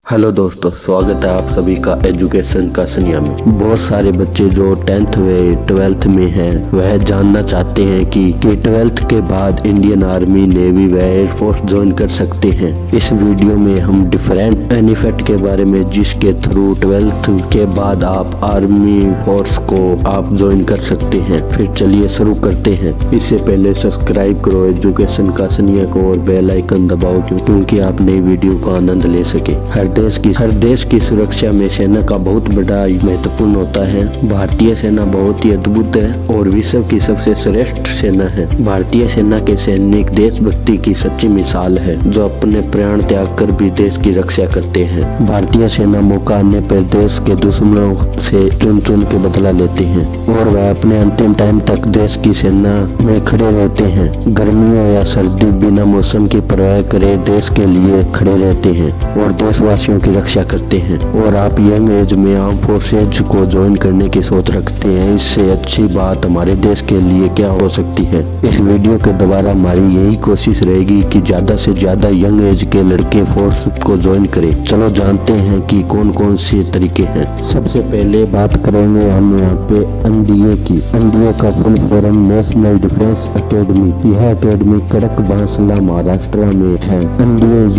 Hello दोस्तों, स्वागत है आप सभी का एजुकेशन का सनिया में। बहुत सारे बच्चे जो 10th व 12th में हैं वह जानना चाहते हैं कि 12th के बाद इंडियन आर्मी, नेवी व एयरफोर्स ज्वाइन कर सकते हैं। इस वीडियो में हम डिफरेंट बेनिफिट के बारे में जिसके थ्रू 12th के बाद आप आर्मी फोर्स को आप ज्वाइन कर सकते हैं। फिर चलिए शुरू करते हैं। इससे पहले सब्सक्राइब करो एजुकेशन का सनिया को और बेल आइकन दबाओ क्योंकि आप नई वीडियो का आनंद ले सके। हर देश की सुरक्षा में सेना का बहुत बड़ा महत्वपूर्ण होता है। भारतीय सेना बहुत ही अद्भुत है और विश्व की सबसे श्रेष्ठ सेना है। भारतीय सेना के सैनिक देशभक्ति की सच्ची मिसाल है जो अपने प्राण त्याग कर भी देश की रक्षा करते हैं। भारतीय सेना मौका आने पर देश के दुश्मनों से चुन चुन के बदला लेते हैं और वह अपने अंतिम टाइम तक देश की सेना में खड़े रहते हैं। गर्मियों या सर्दी बिना मौसम की परवाह करे देश के लिए खड़े रहते हैं और देशवासियों की रक्षा करते हैं। और आप यंग एज में आर्म फोर्सेज को ज्वाइन करने की सोच रखते हैं, इससे अच्छी बात हमारे देश के लिए क्या हो सकती है। इस वीडियो के द्वारा हमारी यही कोशिश रहेगी कि ज्यादा से ज्यादा यंग एज के लड़के फोर्स को ज्वाइन करें। चलो जानते हैं कि कौन कौन से तरीके हैं। सबसे पहले बात करेंगे हम यहाँ पे एनडीए की। एनडीए का full form national defence academy. यह एकेडमी कड़क बांसला महाराष्ट्र में है। एनडीए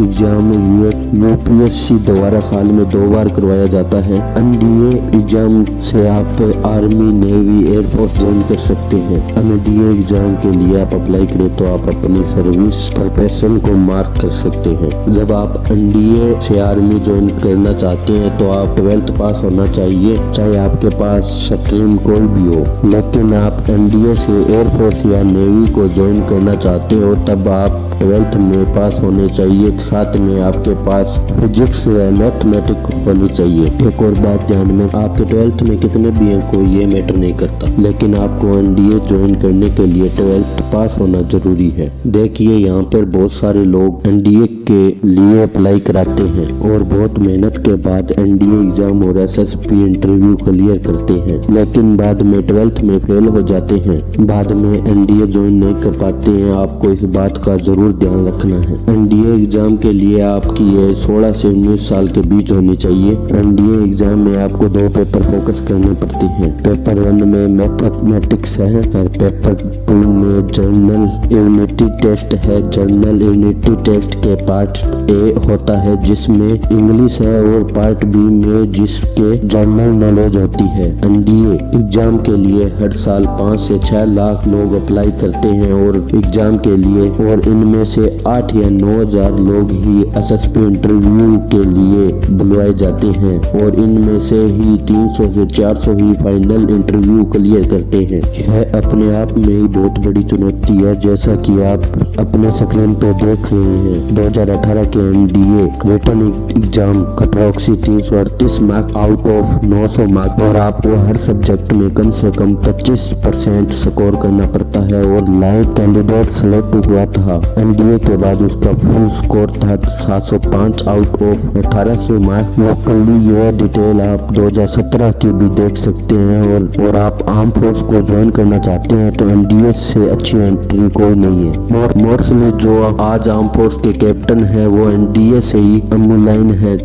एग्जाम यूपीएससी द्वारा साल में 2 बार करवाया जाता है। एनडीए एग्जाम से आप आर्मी, नेवी, एयरफोर्स ज्वाइन कर सकते हैं। एनडीए एग्जाम के लिए आप अप्लाई करें तो आप अपनी सर्विस प्रोफेशन को मार्क कर सकते हैं। जब आप एनडीए से आर्मी ज्वाइन करना चाहते हैं तो आप 12th पास होना चाहिए, चाहे आपके पास स्ट्रीम कोई भी हो। लेकिन आप एनडीए से एयरफोर्स या नेवी को ज्वाइन करना चाहते हो तब आप 12th में पास होने चाहिए। साथ में आपके पास फिजिक्स व मैथमेटिक्स होनी चाहिए। एक और बात ध्यान में, आपके 12th में कितने भी अंक को ये मैटर नहीं करता, लेकिन आपको एनडीए ज्वाइन करने के लिए 12th पास होना जरूरी है। देखिए यहाँ पर बहुत सारे लोग एनडीए के लिए अप्लाई कराते हैं और बहुत मेहनत के बाद एनडीए एग्जाम और एसएसपी इंटरव्यू क्लियर करते हैं, लेकिन बाद में 12th में फेल हो जाते हैं, बाद में एनडीए ज्वाइन नहीं कर पाते हैं। आपको इस बात का जरूर ध्यान रखना है। एनडीए एग्जाम के लिए आपकी एज 16 से 19 साल के बीच होनी चाहिए। एनडीए एग्जाम में आपको 2 पेपर फोकस करने पड़ते हैं। पेपर 1 में मैथमेटिक्स है और पेपर 2 में जनरल यूनिटी टेस्ट है। जनरल यूनिटी टेस्ट के पार्ट ए होता है जिसमें इंग्लिश है और पार्ट बी में जिसके जनरल नॉलेज होती है। एनडीए एग्जाम के लिए हर साल 5 से 6 लाख लोग अप्लाई करते हैं और एग्जाम के लिए, और इनमें से 8 या 9 हजार लोग ही एसएसपी इंटरव्यू के लिए बुलवाए जाते हैं और इनमें से ही 300 से 400 ही फाइनल इंटरव्यू क्लियर करते हैं। यह अपने आप में ही बहुत बड़ी चुनौती है, जैसा कि आप अपने स्क्रीन पे देख रहे हैं। 2018 के एनडीए रिटन एग्जाम का proxy 338 mark out of 900 mark और आपको हर सब्जेक्ट में कम से कम 25% स्कोर करना पड़ता है और लाइव कैंडिडेट सेलेक्ट हुआ था। एनडीए के बाद उसका फुल स्कोर था 705 आउट ऑफ 1800 मार्क। लोकली यह डिटेल आप 2017 की भी देख सकते हैं। और आप आर्म फोर्स को ज्वाइन करना चाहते हैं तो एनडीए से अच्छी एंट्री कोई नहीं है। मोस्टली जो आज आर्म फोर्स के कैप्टन है वो एनडीए से ही अमुलाइन है।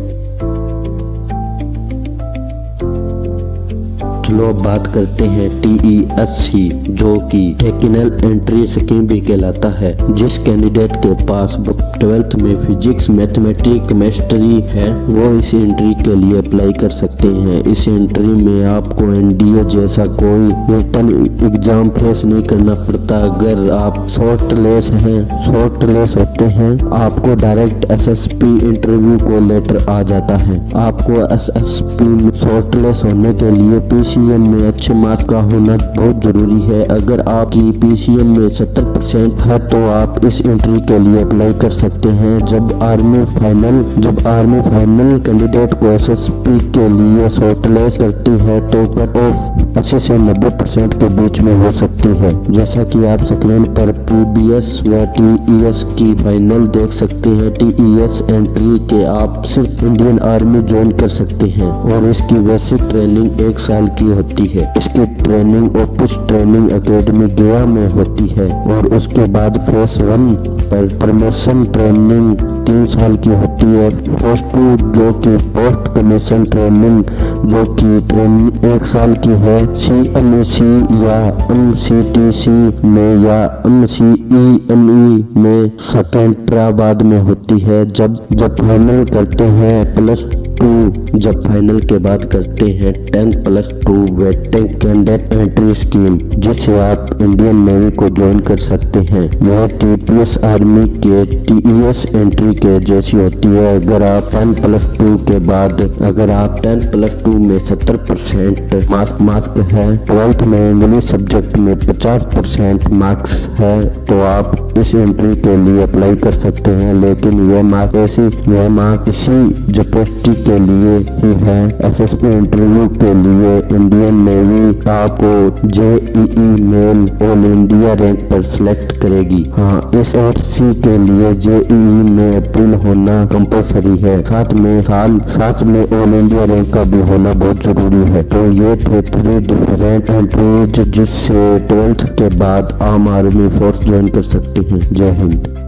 चलो अब बात करते हैं टीईएससी, जो कि टेक्निकल एंट्री स्कीम भी कहलाता है। जिस कैंडिडेट के पास 12th में फिजिक्स, मैथमेटिक्स, केमिस्ट्री है वो इस एंट्री के लिए अप्लाई कर सकते हैं। इस एंट्री में आपको एनडीए जैसा कोई रिटन एग्जाम फेस नहीं करना पड़ता। अगर आप शॉर्टलिस्ट होते हैं आपको डायरेक्ट एसएसपी इंटरव्यू को लेटर आ जाता है। आपको एसएसपी में शॉर्टलिस्ट होने के लिए पीसीएम में अच्छे मार्क्स का होना बहुत जरूरी है। अगर आपकी पीसीएम में 70% है तो आप इस एंट्री के लिए अप्लाई कर सकते हैं। जब आर्मी फाइनल कैंडिडेट को एसएसपी के लिए शॉर्टलिस्ट करती है तो कट ऑफ 80 से 90% के बीच में हो सकती है। जैसा कि आप स्क्रीन पर पीबीएस व टीईएस की फाइनल देख सकते हैं। टीईएस एंट्री के आप सिर्फ इंडियन आर्मी ज्वाइन कर सकते हैं और इसकी बेसिक ट्रेनिंग 1 साल की की होती है। इसकी ट्रेनिंग ओपुस ट्रेनिंग एकेडमी गया में होती है और उसके बाद फेस 1 पर प्रमोशन ट्रेनिंग 3 साल की होती है। फेस 2 जो कि पोस्ट कमीशन ट्रेनिंग जो कि ट्रेनिंग 1 साल की है। CMC या MCTC में या MCEME में सिकंदराबाद में होती है। जब फाइनल करते हैं +2 जब फाइनल के बाद करते हैं 10+2 वेटिंग कैंडिडेट एंट्री स्कीम जिससे आप इंडियन नेवी को ज्वाइन कर सकते हैं। यह TPS आर्मी के TES एंट्री के जैसी होती है। अगर आप 10+2 के बाद अगर आप 10+2 में 70% मार्क्स है, 12th में इंग्लिश सब्जेक्ट में 50% मार्क्स है तो आप इस एंट्री के लिए अप्लाई कर सकते हैं। लेकिन यह मार्क्स इसी जपोस्टी के लिए ही है। SSB इंटरव्यू के लिए इंडियन नेवी आपको JEE मेल ऑल इंडिया रैंक पर सिलेक्ट करेगी। हाँ, इस SC के लिए JEE में अप्रूवल होना कंपलसरी है। साथ में ऑल इंडिया रैंक का भी होना बहुत जरूरी है। तो ये थे 3 डिफरेंट एंट्रीज जिससे 12th के बाद आर्म आर्मी फोर्स ज्वाइन कर सकते हैं। जय हिंद।